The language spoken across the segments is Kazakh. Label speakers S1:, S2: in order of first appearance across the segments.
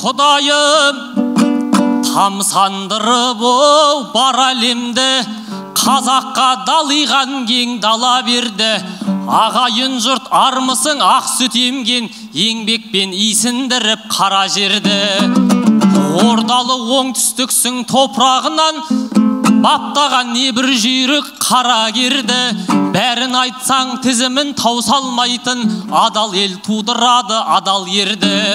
S1: Құдайым тамсандырып бар әлемді, қазаққа далиған кең дала берді. Ағайын жұрт армысың ақ сүт емген, еңбекпен исіндіріп қара жерді. Ордалы оңтүстіксің топырағынан, баптаған небір жүйрік қара керді. Бәрін айтсаң тізімін таусалмайтын, адал ел тудырады адал ерді.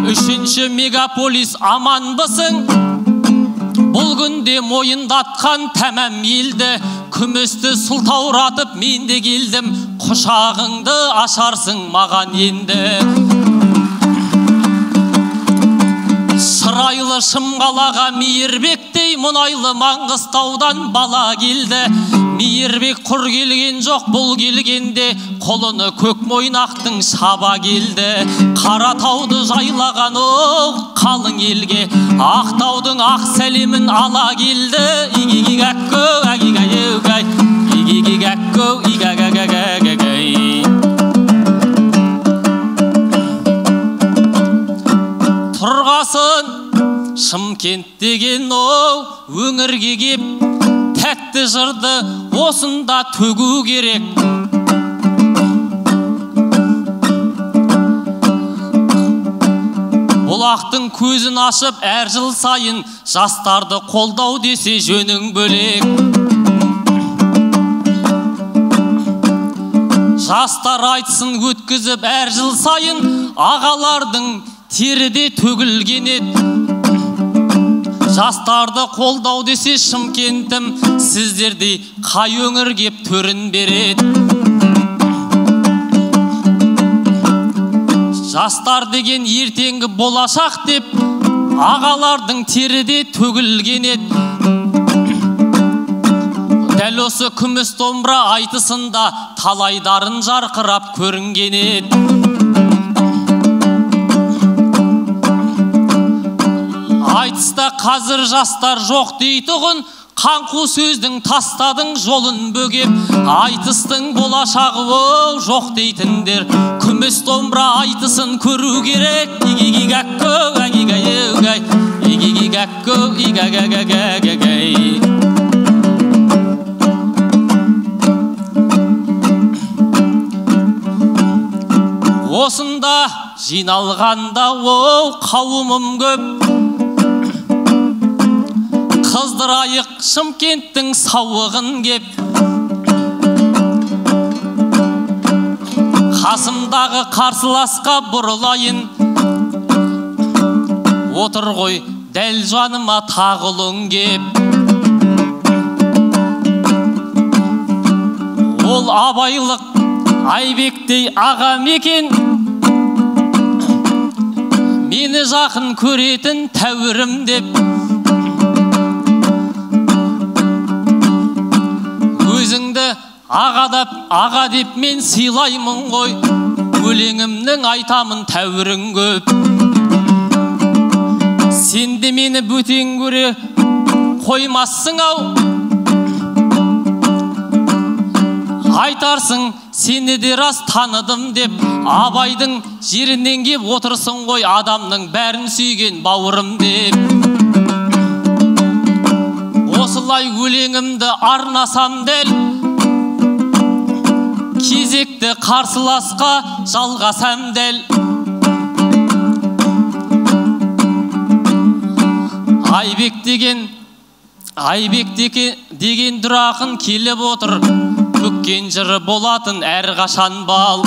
S1: Үшінші мегаполис аманбысың, бұл күнде мойындатқан тәмәм елді. Күмісті сұлтауратып мен де келдім, құшағыңды ашарсың маған енді. Шырайлы Шымқалаға Мейірбектей мұнайлы Маңғыстаудан бала келді. Мейірбек құр келген жоқ, бұл келгенде қолыны көк мойнақтың шаба келді. Қаратауды жайлаған қалың елге Ақтаудың ақ сәлемін ала келді. Игигигакко агигайеугай, игигигакко игагагагагагай. Тұрғасын Шымкент деген өңірге кеп, тәтті жырды осында төгу керек. Бұлақтың көзін ашып әр жыл сайын, жастарды қолдау десе жөнің бөлек. Жастар айтсын өткізіп әр жыл сайын, ағалардың теріде төгілген еді. Жастарды қолдау десе Шымкентім, сіздердей қай өңір кеп төрін береді. Жастар деген ертеңгі болашақ деп, ағалардың теріде төгілген еді. Дәл осы күміс домбыра айтысында талайдарын жарқырап көрінген еді. Айтыста қазір жастар жоқ дейтұғын, қаңқу сөздің тастадың жолын бөгеп. Айтыстың болашағы жоқ дейтіндер, күміс домбыра айтысын көру керек. Игигигакко агигайеугай, игигигакко игагагагагагай. Осында жиналғанда қауымым көп, қыздырайық Шымкенттің сауығын кеп. Қасымдағы қарсыласқа бұрылайын, отыр ғой дәл жаныма тағылың кеп. Ол абайлық Айбектей ағам екен, мені жақын көретін тәуірім деп. Өзіңді аға деп мен сыйлаймын ғой, өлеңімнің айтамын тәуірің көп. Сен де мені бөтен көре қоймассың ау, айтарсың сені де рас таныдым деп. Абайдың жерінен кеп отырсың ғой, адамның бәрін сүйген бауырым деп. Осылай өлеңімді арнасам дәл, кезекті қарсыласқа жалғасам дәл. Айбек деген дұрақын келіп отыр, бүккен жыры болатын әр қашан бал.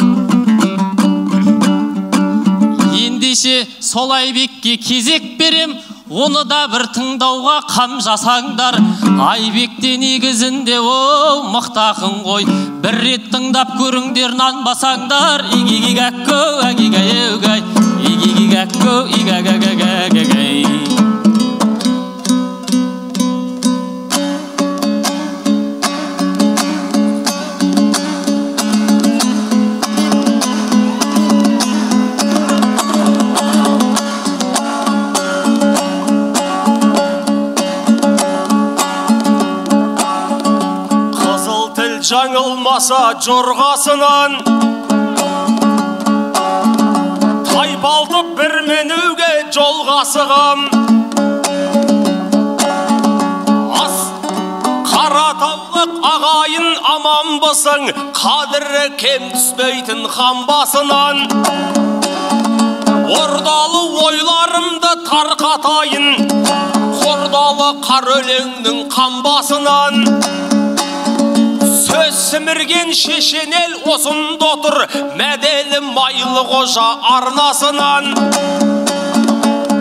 S1: Ендеше сол Айбекке кезек берем, оны да бір тыңдауға қам жасаңдар. Айбекте негізінде мықтақын ғой, бір рет тыңдап көріңдер нанбасаңдар. Игигигакко агигайеугай, игигигакко игагагагагагай.
S2: Жаңылмаса жорғасынан, тайпалтып бір менуге жол асығым. Ас Қаратаулық ағайын аман болсын, қадірі кем түспейтін хан басынан. Ордалы ойларымды тарқатайын, қордалы қар өлеңнің қамбасынан. Сөз сімірген шешенел осында отыр, мәделі майлы қожа арнасынан.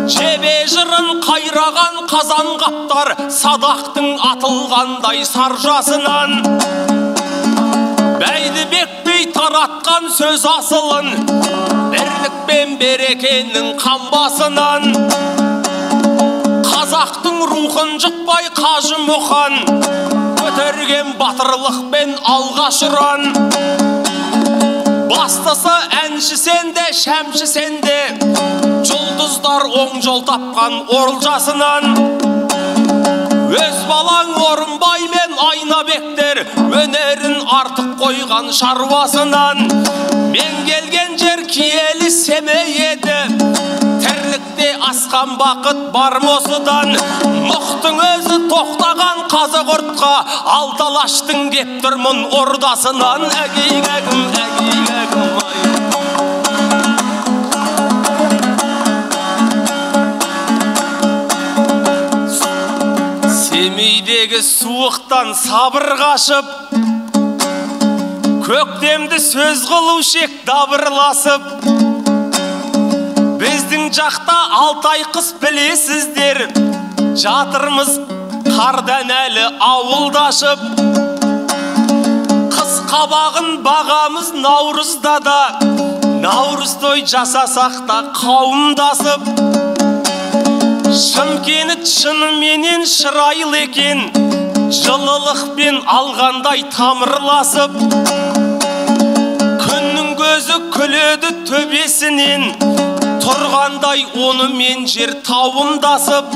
S2: Жебе жырын қайраған қазан қаптар, садақтың атылғандай саржасынан. Бәйдібек бей таратқан сөз асылын, бірлік пен берекенің қамбасынан. Қазақтың рухын жықпай Қажы Мұқан, көтерген батырлық пен алғаш ұран. Бастысы әнші сенде, шәмші сенде, жұлдыздар оң жол тапқан Орылжасынан. Өз балаң Орынбай мен Айнабектер өнерін артық қойған шаруасынан. Мен келген жер киелі Семей еді, тірлікте асқан бақыт бар осыдан. Мұқтың өзі тоқтаған қазы-құртқа, алталаштың кеп тұрмын ордасынан. Әгей-гәгім, әгей-гәгім ай. Семейдегі суықтан сабыр қашып, көктемді сөз қылу шек дабырласып. Біздің жақта Алтай қыс білесіздер, жатырмыз қардан әлі ауылдашып. Қыс қабағын бағамыз наурызда да, наурыз той жасасақ та қауымдасып. Шымкент шыныменен шырайлы екен, жылылықпен алғандай тамырласып. Күннің көзі күледі төбесінен, тұрғандай онымен жер тауымдасып.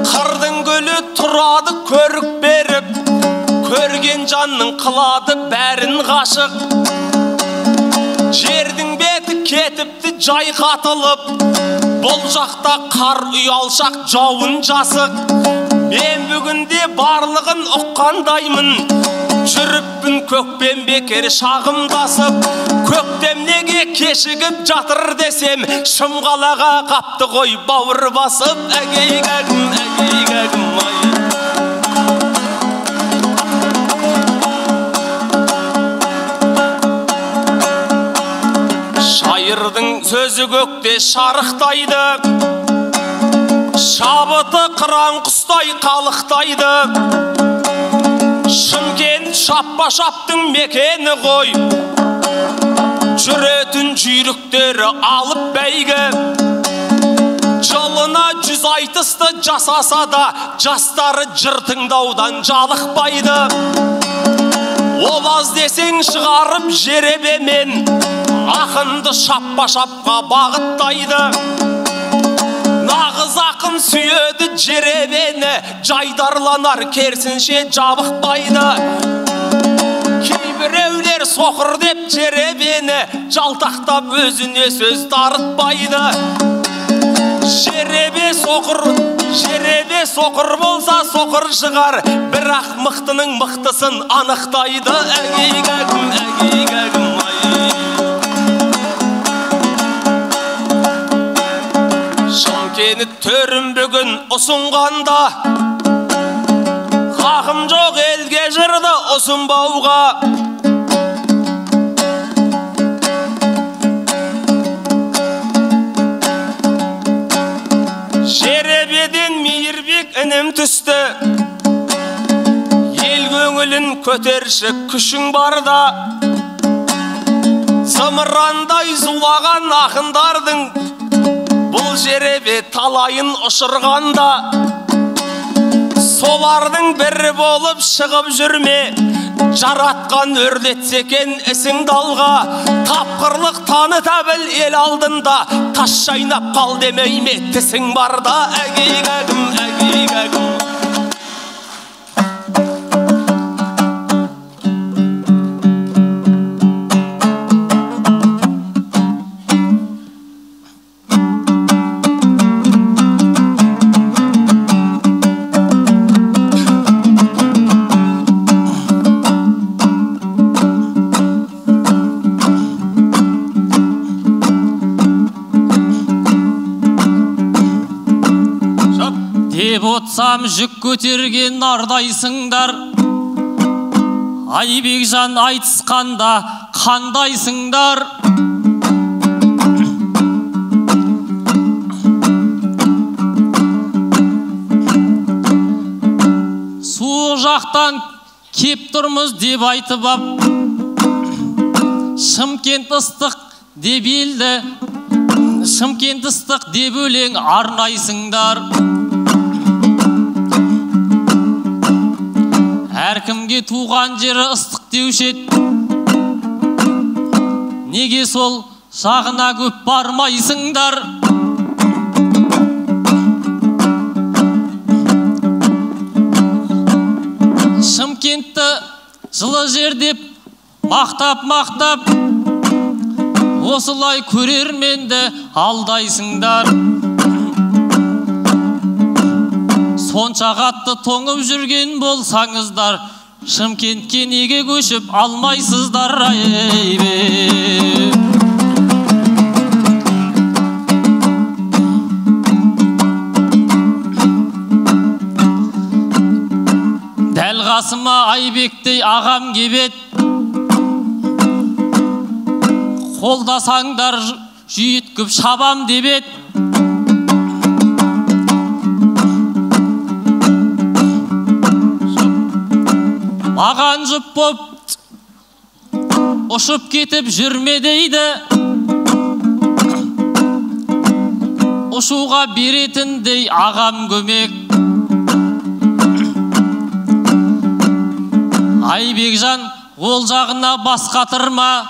S2: Қырдың гүлі тұрады көрік беріп, көрген жанның қылады бәрін ғашық. Жердің беті кетіпті жайқатылып, бұл жақта қар ұялшақ жауын жасық. Мен бүгінде барлығын ұққандаймын, жүріппін көкпен бекер шағымдасып. Көктем неге кешігіп жатыр десем, Шымқалаға қапты ғой бауыр басып. Әгей-гәгім, әгей-гәгім ай. Шайырдың сөзі көкте шарықтайды, шабыты қыран құстай қалықтайды. Шымкент шаппа-шаптың мекені ғой, жүретін жүйріктері алып бәйгі. Жылына 100 айтысты жасаса да, жастары жыр тыңдаудан жалықпайды. Ол аз десең шығарып жеребемен, ақынды шаппа-шапқа бағыттайды. Нағыз ақын сүйеді жеребені, жайдарланар керсінше жабықпайды. Кейбіреулер соқыр деп жеребені, жалтақтап өзіне сөз дарытпайды. Жеребе соқыр болса соқыр шығар, бірақ мықтының мықтысын анықтайды. Әгей-гәгім, әгей-гәгім ай. Шымкент төрін бүгін ұсынғанда, хақым жоқ елге жырды ұсынбауға. Жеребеден Мейірбек інім түсті, ел көңілін көтерші күшің барда. Зымырандай зулаған ақындардың, бұл жеребе талайын ұшырғанда. Солардың бірі болып шығып жүрме, жаратқан өрлетсекен ісің далға. Тапқырлық таныта біл ел алдында, тас шайнап қал демей ме тісің барда. Әгей-гәгім, әгей-гәгім.
S1: деп отсам жүк көтерген нардайсыңдар. Айбекжан айтысқанда қандайсыңдар? Суық жақтан кеп тұрмыз деп айтып ап, Шымкент ыстық деп елді, Шымкент ыстық деп өлең арнайсыңдар. Әркімге туған жері ыстық деуші еді, неге сол жағына көп бармайсыңдар? Шымкентті жылы жер деп мақтап, осылай көрерменді алдайсыңдар. Сонша қатты тоңып жүрген болсаңыздар, Шымкентке неге көшіп алмайсыздар? Дәл қасыма Айбектей ағам кебет, қолдасаңдар жүйіткіп шабам дебет. Маған жұп боп ұшып кетіп жүрме дейді, ұшуға беретіндей ағам көмек. Айбекжан ол жағына бас қатырма,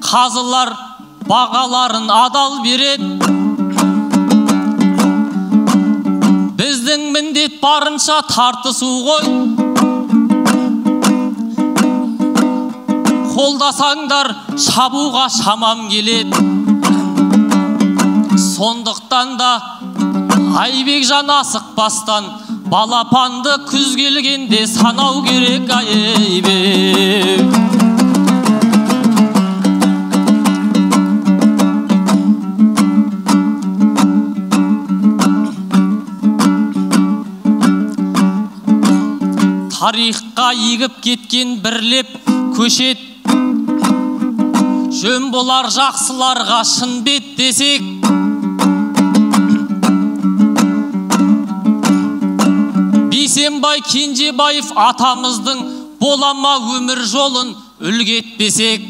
S1: қазылар бағаларын адал береді. Біздің міндет барынша тартысу ғой. Қолдасаңдар шабуға шамам келеді. Сондықтан да Айбекжан асықпастан балапанды күз келгенде санау керек. Айбек тарихқа егіп кеткен бірлеп көшет, жөн болар жақсыларға шын бет десек. Бейсенбай Кенжебаев атамыздың болама өмір жолын үлгі етпесек.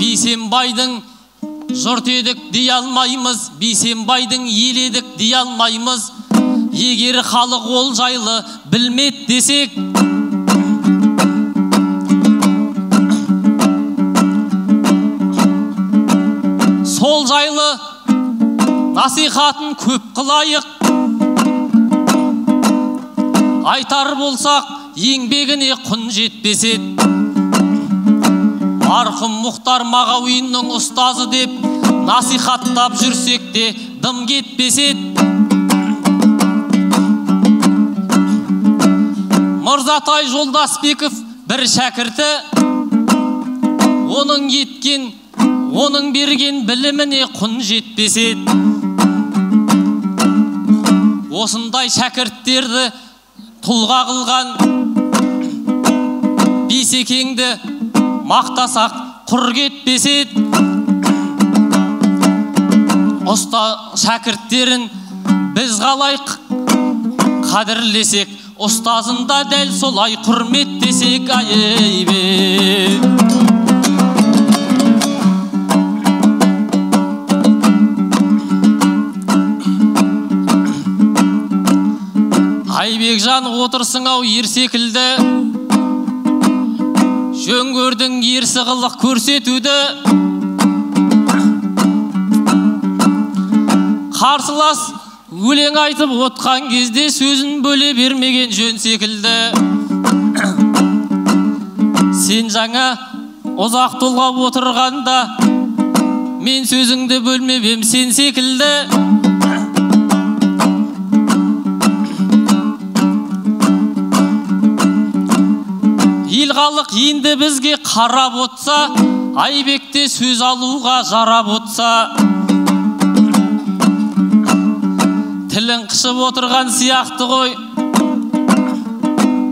S1: Бейсенбайдың жұрт едік дей алмаймыз, Бейсенбайдың ел едік дей алмаймыз. Егер халық ол жайлы білмет десек. Сол жайлы насихатын көп қылайық. Айтар болсақ еңбегіне құн жетпесет. Марқұм Мұхтар Мағауиннің ұстазы деп насихаттап жүрсек те дым кетпесет. Мырзатай Жолдасбеков бір шәкірті, оның еткен, оның берген біліміне құн жетпесет. Осындай шәкірттерді тұлға қылған Бейсекеңді мақтасақ құр кетпесет. Ұста шәкірттерін біз қалай қадірлесек, ұстазында дәл солай құрметтесек. Айбек Айбекжан отырсың ау ер секілді, жөн көрдің ерсі қылық көрсетуді. Қарсылас өлең айтып отқан кезде сөзін бөле бермеген жөн секілді. Сен жаңа ұзақ толғап отырғанда мен сөзіңді бөлмебем сен секілді. Ел халық енді бізге қарап отса, Айбекте сөз алуға жарап отса, тілін қышып отырған сияқты ғой.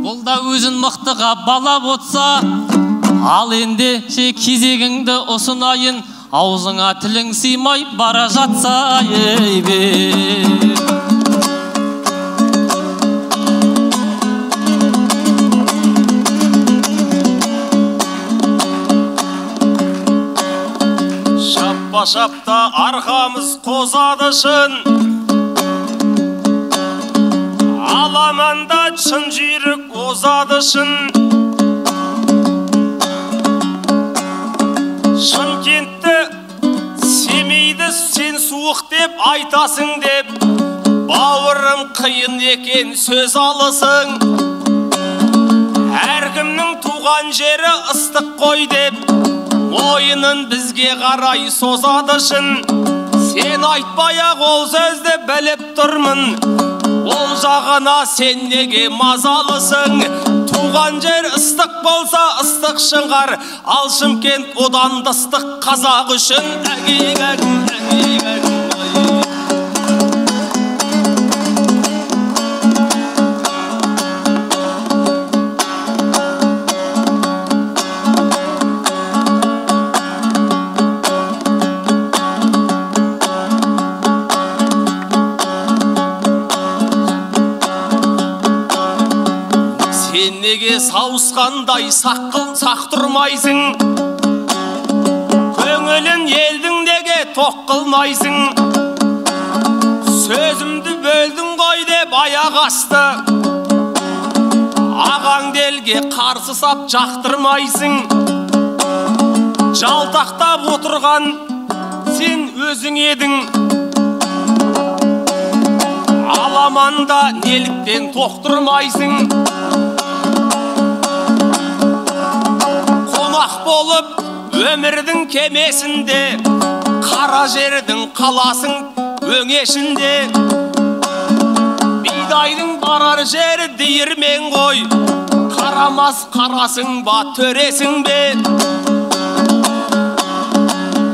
S1: Бұл да өзін мықтыға балап отса, ал енді кезегіңді ұсынайын, аузыңа тілің сыймай бара жатса, Айбек.
S2: Шапта арқамыз қозады шын, аламанда шын жүйрік озады шын. Шымкентті, Семейді сен суық деп айтасың деп, бауырым қиын екен сөз алысың. Әркімнің туған жері ыстық қой деп, ойынын бізге қарай созады шын. Сен айтпай-ақ ол сөзді біліп тұрмын, ол жағына сен неге мазалысың? Туған жер ыстық болса ыстық шығар, ал Шымкент одан да ыстық қазақ үшін. Неге сауысқандай сақ тұрмайсың? Көңілін елдің неге тоқ қылмайсың? Сөзімді бөлдің ғой деп аяқ асты, ағаңды елге қарсы сап жақтырмайсың. Жалтақтап отырған сен өзің едің, аламанда неліктен тоқтырмайсың? Қонақ болып өмірдің кемесінде, қара жердің қаласың өңешінде. Бидайдың барар жері диірмен ғой, қарамас қарасың ба төресің бе?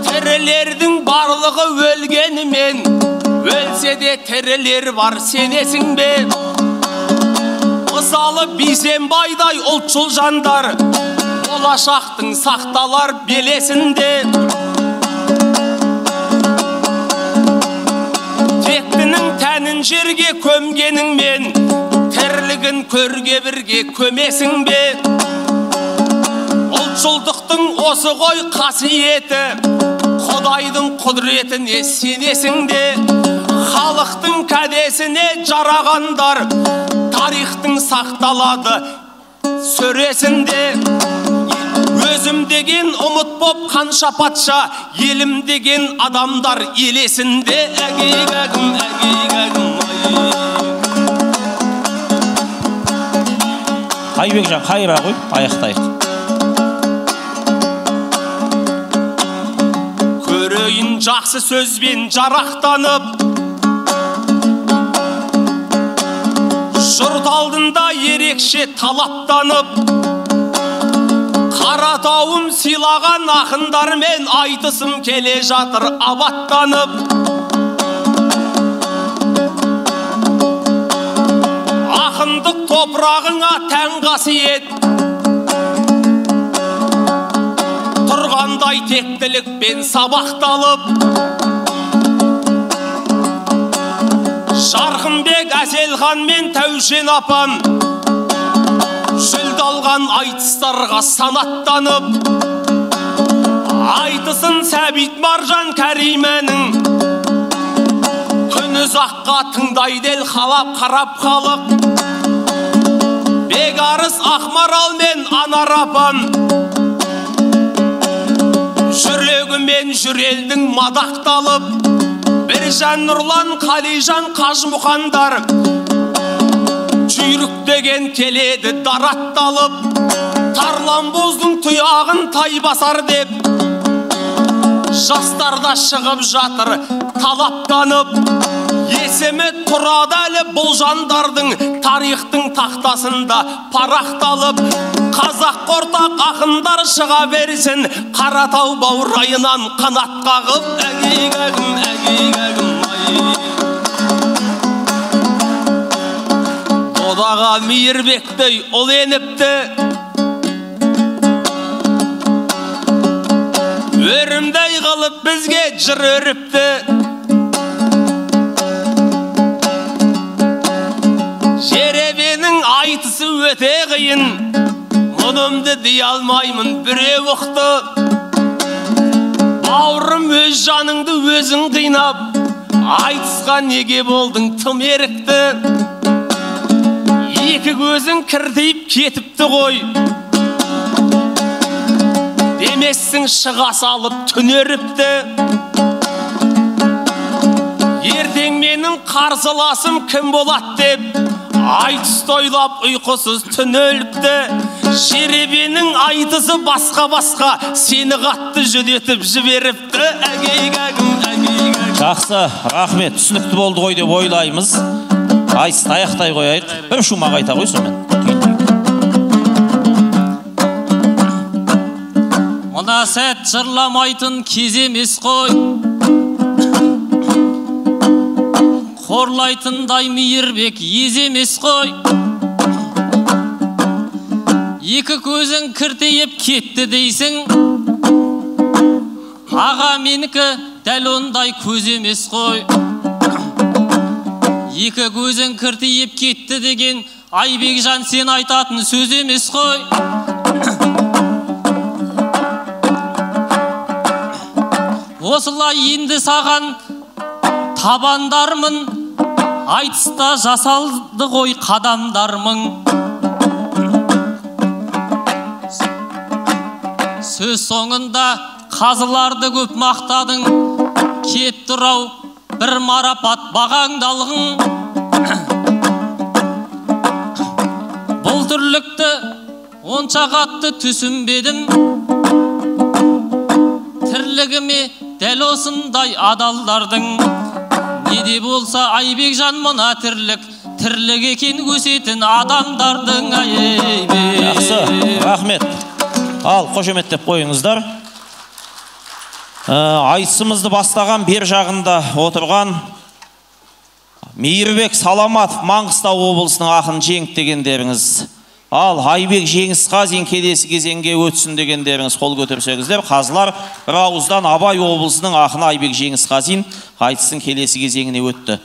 S2: Тірілердің барлығы өлгенімен, өлсе де тірілер бар сенесің бе? Мысалы Бейсенбайдай ұлтшыл жандар, болашақтың сақталар белесінде. Тектінің тәнін жерге көмгеніңмен, тірлігін көрге бірге көмесің бе? Ұлтшылдықтың осы ғой қасиеті, Құдайдың құдіретіне сенесің де? Халықтың кәдесіне жарағандар, тарихтың сақталады сөресінде. Өзім деген ұмыт боп қанша патша, елім деген адамдар елесінде.
S3: Айбекжан, қайыра ғой, аяқтайық.
S2: Көрейін жақсы сөзбен жарақтанып, жұрт алдында ерекше талаптанып, Қаратауым сыйлаған ақындармен айтысым келе жатыр абаттанып. Ақындық топырағыңа тән қасиет, тұрғандай тектілікпен сабақталып. Жарқынбек Әселхан мен Тәушен апам жүлде алған айтыстарға санаттанып. Айтысын Сәбит Маржан Кәримәнің, күн ұзаққа тыңдайды ел қалап қарап халық. Бекарыс Ақмарал мен Анар апам жүрегімен жүрелдің мадақталып. Біржан Нұрлан, Қалижан, Қажмұхандар жүйрік деген келеді даратталып. Тарланбоздың тұяғын тай басар деп жастарда шығып жатыр талаптанып. Есеме тұрады әлі бұл жандардың тарихтың тақтасында парақталып. Қазақ қортақ ақындар шыға берсін, Қаратау баурайынан қанат қағып. Әгейгәгім, әгейгәгім, Додаға Мейірбектей ол еніпті, өрімдей қылып бізге жыр өріпті. Жеребенің айтысы өте қиын, мұнымды дей алмаймын біреу ұқты. Бауырым, өз жаныңды өзің қинап, айтысқа неге болдың тым ерікті. Екі көзің кіртейіп кетіпті ғой, демессің шыға салып түнеріпті. Ертең менің қарсыласым кім болады деп, айтысты ойлап ұйқысыз түн өліпті. Жеребенің айтысы басқа-басқа, сені қатты жүдетіп жіберіпті. Әгейгәгім, әгейгәгім.
S3: Жақсы, рахмет, түсінікті болды ғой деп ойлаймыз. Айтысты аяқтай қояйық. Бір шумақ айта ғой сонымен.
S1: Мына сәт жырламайтын кез емес қой, қорлайтындай Мейірбек ез емес қой. Екі көзің кіртейіп кетті дейсің, аға менікі дәл ондай көз емес қой. Екі көзің кіртейіп кетті деген Айбекжан сен айтатын сөз емес қой. Осылай енді саған табандармын, айтыста жасалды ғой қадамдармың. Сөз соңында қазыларды көп мақтадың, кеп тұрау бір марапат бағаңдалғың. Бұл түрлікті онша қатты түсінбедім, тірлігіме дәл осындай адалдардың. Не де болса Айбекжан мына тірлік екен өсетін адамдардың.
S3: Жақсы, рахмет. Ал, қошеметтеп қойыңыздар. Айтысымызды бастаған бер жағында отырған Мейірбек Саламатов, Маңғыстау облысының ақын жеңіп дегендеріңіз. Ал Айбек Жеңісқазин келесі кезеңге өтсін дегендеріңіз қол көтерсеңіздер. Қазылар бір ауыздан Абай облысының ақыны Айбек Жеңісқазин айтыстың келесі кезеңіне өтті.